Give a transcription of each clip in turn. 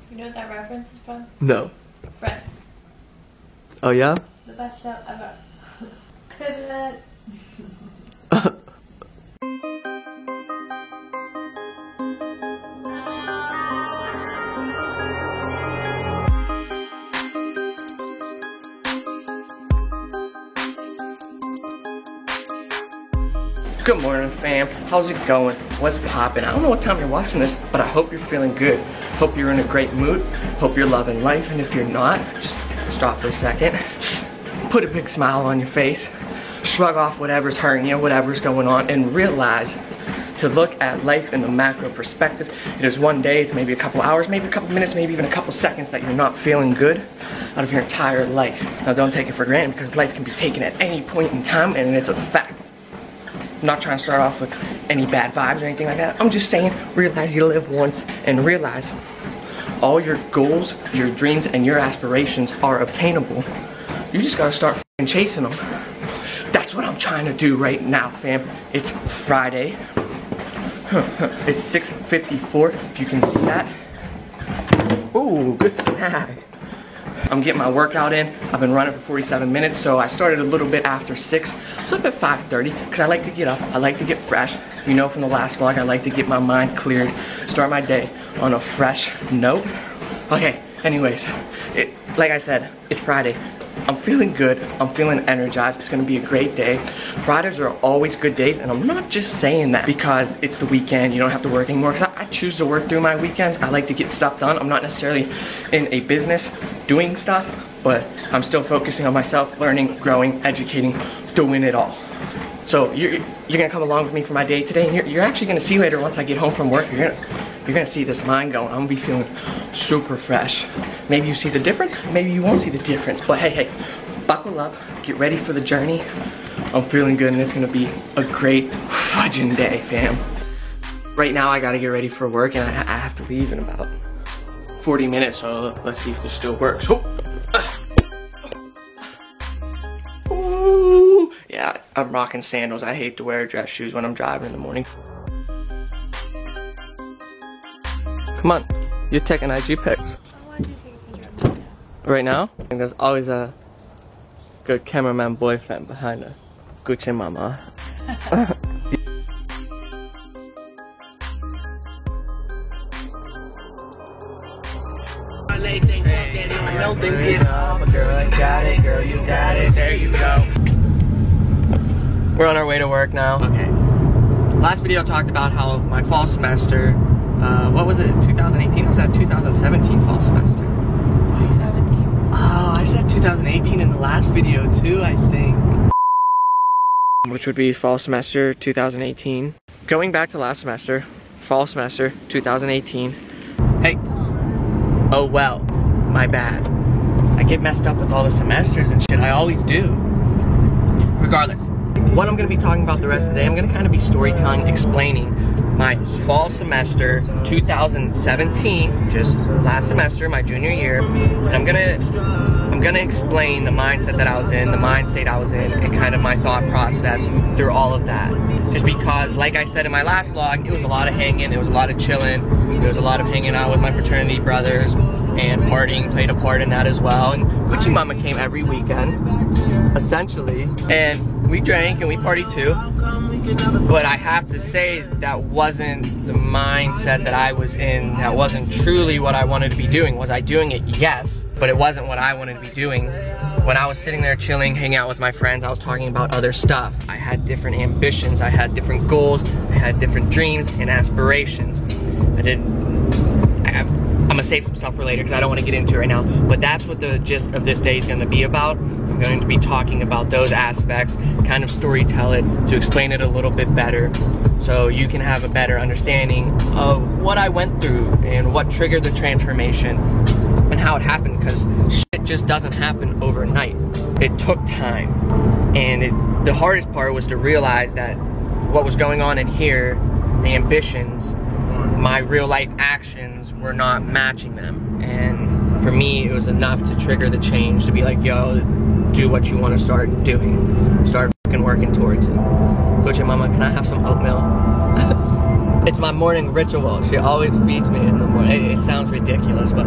You know what that reference is from? No. Friends. Oh yeah? The best show ever. Pivot. Good morning, fam. How's it going? What's poppin'? I don't know what time you're watching this, but I hope you're feeling good. Hope you're in a great mood. Hope you're loving life, and if you're not, just stop for a second. Put a big smile on your face. Shrug off whatever's hurting you, whatever's going on, and realize to look at life in the macro perspective. It is one day, it's maybe a couple hours, maybe a couple minutes, maybe even a couple seconds that you're not feeling good out of your entire life. Now don't take it for granted, because life can be taken at any point in time, and it's a fact. I'm not trying to start off with any bad vibes or anything like that. I'm just saying, realize you live once, and realize all your goals, your dreams, and your aspirations are obtainable. You just gotta start f***ing chasing them. That's what I'm trying to do right now, fam. It's Friday. It's 6:54, if you can see that. Ooh, good snag. I'm getting my workout in. I've been running for 47 minutes, so I started a little bit after 6. So up at 5:30, because I like to get up, I like to get fresh. You know from the last vlog, I like to get my mind cleared, start my day on a fresh note. Okay, anyways, like I said, it's Friday. I'm feeling good, I'm feeling energized, it's gonna be a great day. Fridays are always good days, and I'm not just saying that because it's the weekend, you don't have to work anymore, because I choose to work through my weekends. I like to get stuff done. I'm not necessarily in a business doing stuff, but I'm still focusing on myself, learning, growing, educating, doing it all. So you're gonna come along with me for my day today, and you're actually gonna see later once I get home from work, you're gonna see this mind going. I'm gonna be feeling super fresh. Maybe you see the difference, maybe you won't see the difference, but hey, buckle up, get ready for the journey. I'm feeling good, and it's gonna be a great fudging day, fam. Right now I gotta get ready for work, and I have to leave in about 40 minutes, so let's see if this still works. Ooh. Yeah, I'm rocking sandals. I hate to wear dress shoes when I'm driving in the morning. Come on, you're taking IG pics. Right now? I think there's always a good cameraman boyfriend behind a Gucci mama. I know things get up, but girl, you got it, girl, you got it, there you go. We're on our way to work now. Okay. Last video talked about how my fall semester, what was it, 2018? Or was that 2017 fall semester? 2017. Oh, I said 2018 in the last video too, I think. Which would be fall semester 2018. Going back to last semester, fall semester 2018. Hey. Oh well, my bad. I get messed up with all the semesters and shit, I always do. Regardless, what I'm gonna be talking about the rest of the day, I'm gonna kind of be storytelling, explaining my fall semester 2017, just last semester, my junior year, and I'm gonna explain the mindset that I was in, the mind state I was in, and kind of my thought process through all of that. Just because, like I said in my last vlog, it was a lot of hanging, it was a lot of chilling, it was a lot of hanging out with my fraternity brothers, and partying played a part in that as well. And Gucci Mama came every weekend, essentially, and we drank and we partied too. But I have to say that wasn't the mindset that I was in. That wasn't truly what I wanted to be doing. Was I doing it? Yes, but it wasn't what I wanted to be doing. When I was sitting there chilling, hanging out with my friends, I was talking about other stuff. I had different ambitions, I had different goals, I had different dreams and aspirations. I'm gonna save some stuff for later because I don't want to get into it right now. But that's what the gist of this day is gonna be about. I'm going to be talking about those aspects, kind of storytell it, to explain it a little bit better, so you can have a better understanding of what I went through and what triggered the transformation and how it happened, because shit just doesn't happen overnight. It took time, and the hardest part was to realize that what was going on in here, the ambitions, my real life actions were not matching them. And for me, it was enough to trigger the change, to be like, yo, do what you want to start doing. Start fucking working towards it. Gucci Mama, can I have some oatmeal? It's my morning ritual. She always feeds me in the morning. It sounds ridiculous, but...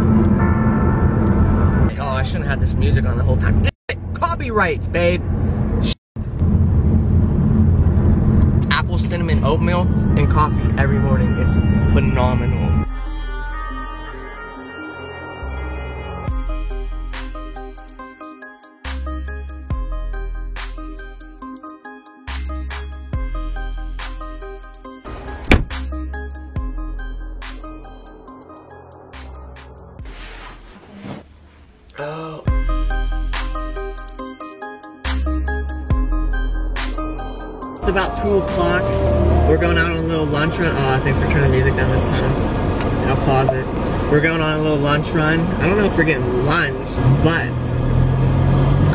Oh, I shouldn't have had this music on the whole time. Damn it! Copyrights, babe! Apple cinnamon oatmeal and coffee every morning. It's phenomenal. Oh. It's about 2 o'clock. We're going out on a little lunch run. Oh, thanks for turning the music down this time. I'll pause it. We're going on a little lunch run. I don't know if we're getting lunch, but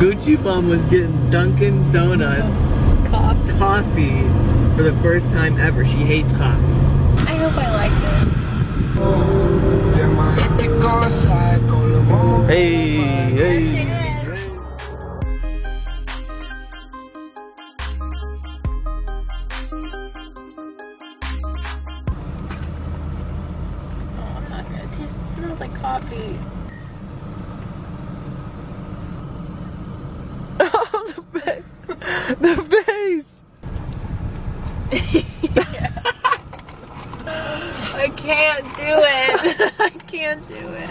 Gucci Bum was getting Dunkin' Donuts coffee for the first time ever. She hates coffee. I hope I like this. Hey, hey. I'm not gonna taste it. It smells like coffee. Oh, the face! I can't do it. I can't do it.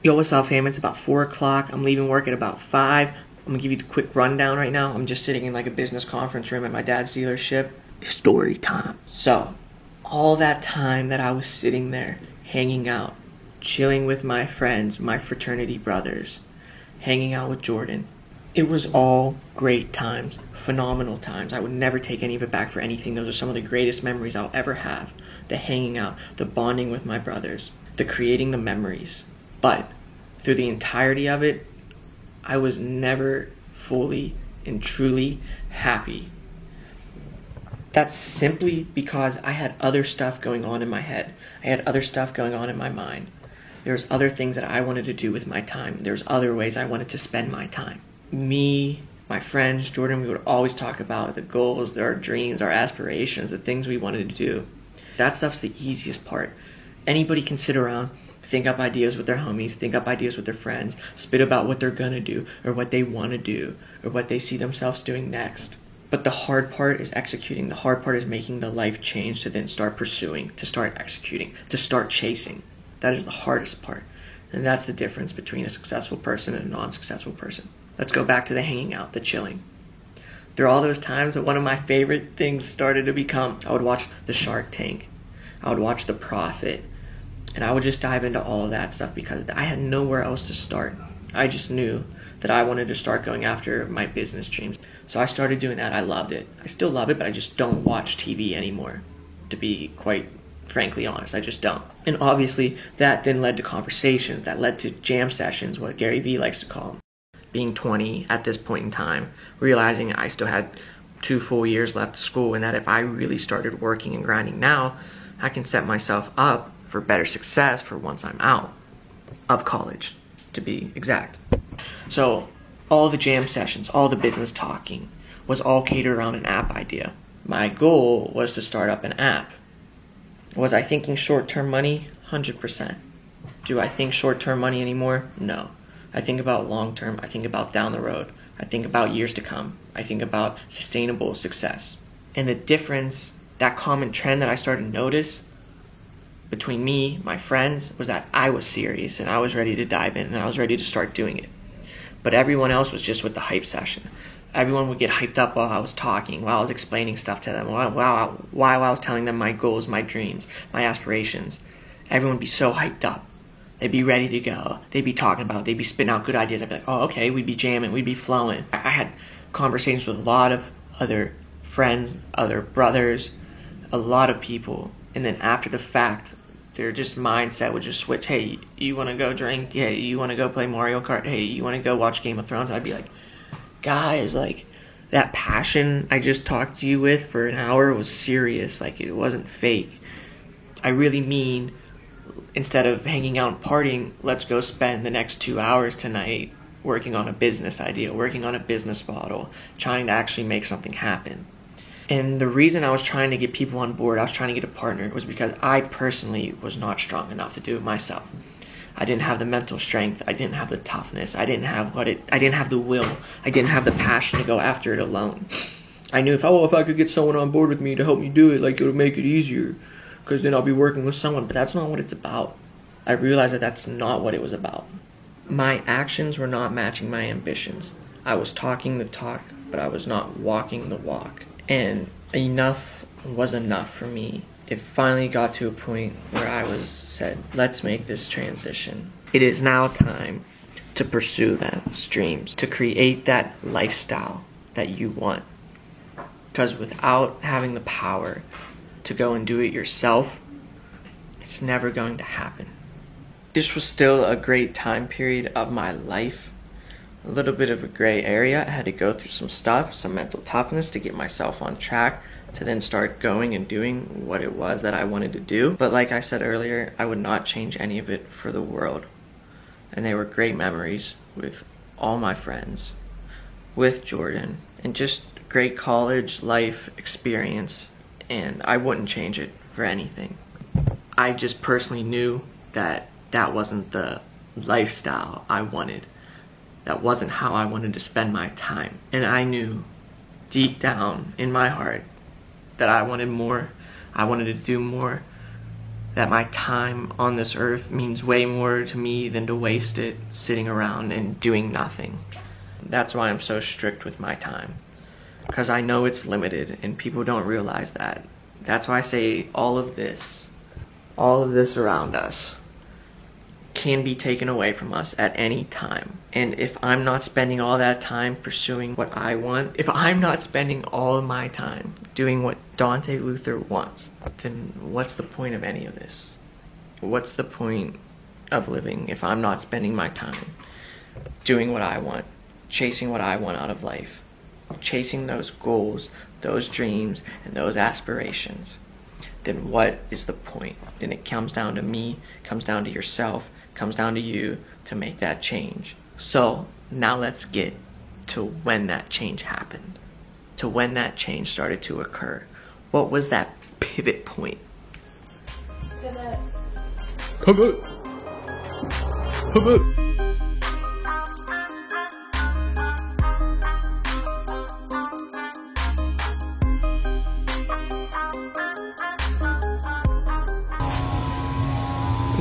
Yo, what's up, fam? It's about 4 o'clock. I'm leaving work at about 5. I'm gonna give you the quick rundown right now. I'm just sitting in like a business conference room at my dad's dealership. Story time. So, all that time that I was sitting there, hanging out, chilling with my friends, my fraternity brothers, hanging out with Jordan, it was all great times, phenomenal times. I would never take any of it back for anything. Those are some of the greatest memories I'll ever have. The hanging out, the bonding with my brothers, the creating the memories. But through the entirety of it, I was never fully and truly happy. That's simply because I had other stuff going on in my head. I had other stuff going on in my mind. There's other things that I wanted to do with my time. There's other ways I wanted to spend my time. Me, my friends, Jordan, we would always talk about the goals, our dreams, our aspirations, the things we wanted to do. That stuff's the easiest part. Anybody can sit around, think up ideas with their homies, think up ideas with their friends, spit about what they're gonna do, or what they wanna do, or what they see themselves doing next. But the hard part is executing. The hard part is making the life change to then start pursuing, to start executing, to start chasing. That is the hardest part. And that's the difference between a successful person and a non-successful person. Let's go back to the hanging out, the chilling. Through all those times that one of my favorite things started to become, I would watch the Shark Tank. I would watch The Profit. And I would just dive into all of that stuff because I had nowhere else to start. I just knew that I wanted to start going after my business dreams. So I started doing that. I loved it. I still love it, but I just don't watch TV anymore, to be quite frankly honest. I just don't. And obviously that then led to conversations, that led to jam sessions, what Gary Vee likes to call them. Being 20 at this point in time, realizing I still had 2 full years left of school, and that if I really started working and grinding now, I can set myself up for better success for once I'm out of college, to be exact. So all the jam sessions, all the business talking was all catered around an app idea. My goal was to start up an app. Was I thinking short-term money? 100%. Do I think short-term money anymore? No. I think about long-term. I think about down the road. I think about years to come. I think about sustainable success. And the difference, that common trend that I started to notice between me, my friends, was that I was serious and I was ready to dive in and I was ready to start doing it. But everyone else was just with the hype session. Everyone would get hyped up while I was talking, while I was explaining stuff to them, while I was telling them my goals, my dreams, my aspirations. Everyone would be so hyped up. They'd be ready to go. They'd be talking about it. They'd be spitting out good ideas. I'd be like, oh, okay, we'd be jamming, we'd be flowing. I had conversations with a lot of other friends, other brothers, a lot of people. And then after the fact, their just mindset would just switch. Hey, you want to go drink? Hey, you want to go play Mario Kart? Hey, you want to go watch Game of Thrones? And I'd be like, guys, like, that passion I just talked to you with for an hour was serious. Like, it wasn't fake. I really mean, instead of hanging out and partying, let's go spend the next 2 hours tonight working on a business idea, working on a business model, trying to actually make something happen. And the reason I was trying to get people on board, I was trying to get a partner, was because I personally was not strong enough to do it myself. I didn't have the mental strength, I didn't have the toughness, I didn't have the will, I didn't have the passion to go after it alone. I knew if I could get someone on board with me to help me do it, like, it would make it easier, because then I'll be working with someone, but that's not what it's about. I realized that that's not what it was about. My actions were not matching my ambitions. I was talking the talk, but I was not walking the walk. And enough was enough for me. It finally got to a point where I said, let's make this transition. It is now time to pursue those dreams, to create that lifestyle that you want. Because without having the power to go and do it yourself, it's never going to happen. This was still a great time period of my life. A little bit of a gray area. I had to go through some stuff, some mental toughness to get myself on track, to then start going and doing what it was that I wanted to do. But like I said earlier, I would not change any of it for the world. And they were great memories with all my friends, with Jordan, and just great college life experience. And I wouldn't change it for anything. I just personally knew that that wasn't the lifestyle I wanted. That wasn't how I wanted to spend my time. And I knew deep down in my heart that I wanted more. I wanted to do more. That my time on this earth means way more to me than to waste it sitting around and doing nothing. That's why I'm so strict with my time. Because I know it's limited and people don't realize that. That's why I say all of this around us can be taken away from us at any time. And if I'm not spending all that time pursuing what I want, if I'm not spending all of my time doing what Dante Luther wants, then what's the point of any of this? What's the point of living if I'm not spending my time doing what I want, chasing what I want out of life, chasing those goals, those dreams, and those aspirations? Then what is the point? Then it comes down to me, comes down to yourself, comes down to you to make that change. So now let's get to when that change happened, to when that change started to occur. What was that pivot point? Pivot. Pivot. Pivot.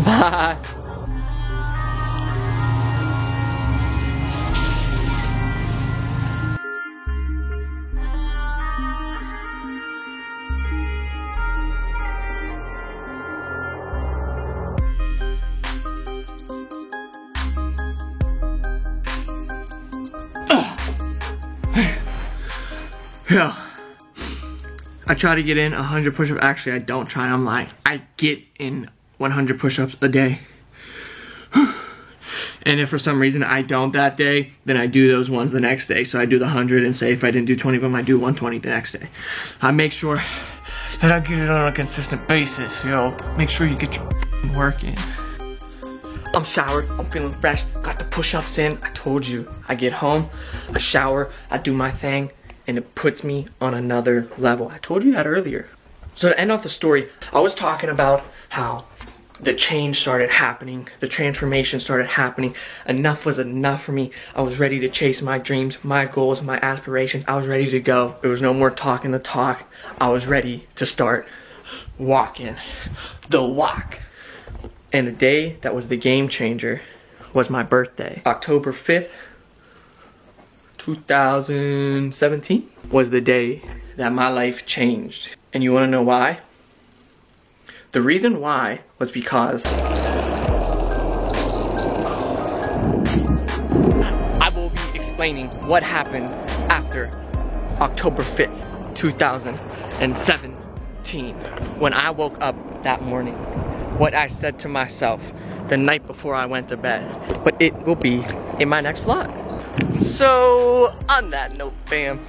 Bye. Yeah. I try to get in 100 push-ups. Actually, I don't try, I'm lying. I get in 100 push-ups a day. And if for some reason I don't that day, then I do those ones the next day. So I do the 100 and say if I didn't do 20 of them, I do 120 the next day. I make sure that I get it on a consistent basis, yo. Make sure you get your work in. I'm showered, I'm feeling fresh, got the push-ups in. I told you, I get home, I shower, I do my thing, and it puts me on another level. I told you that earlier. So to end off the story, I was talking about how the change started happening, the transformation started happening. Enough was enough for me. I was ready to chase my dreams, my goals, my aspirations. I was ready to go. There was no more talking the talk. I was ready to start walking the walk. And the day that was the game changer was my birthday. October 5th, 2017 was the day that my life changed. And you wanna know why? The reason why was because I will be explaining what happened after October 5th, 2017. When I woke up that morning, what I said to myself the night before I went to bed. But it will be in my next vlog. So on that note, fam,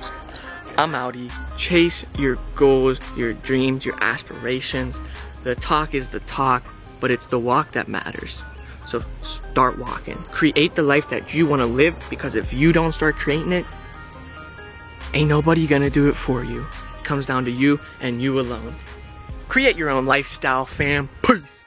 I'm outie. Chase your goals, your dreams, your aspirations. The talk is the talk, but it's the walk that matters. So start walking. Create the life that you want to live, because if you don't start creating it, ain't nobody gonna do it for you. comes down to you and you alone. Create your own lifestyle, fam. Peace.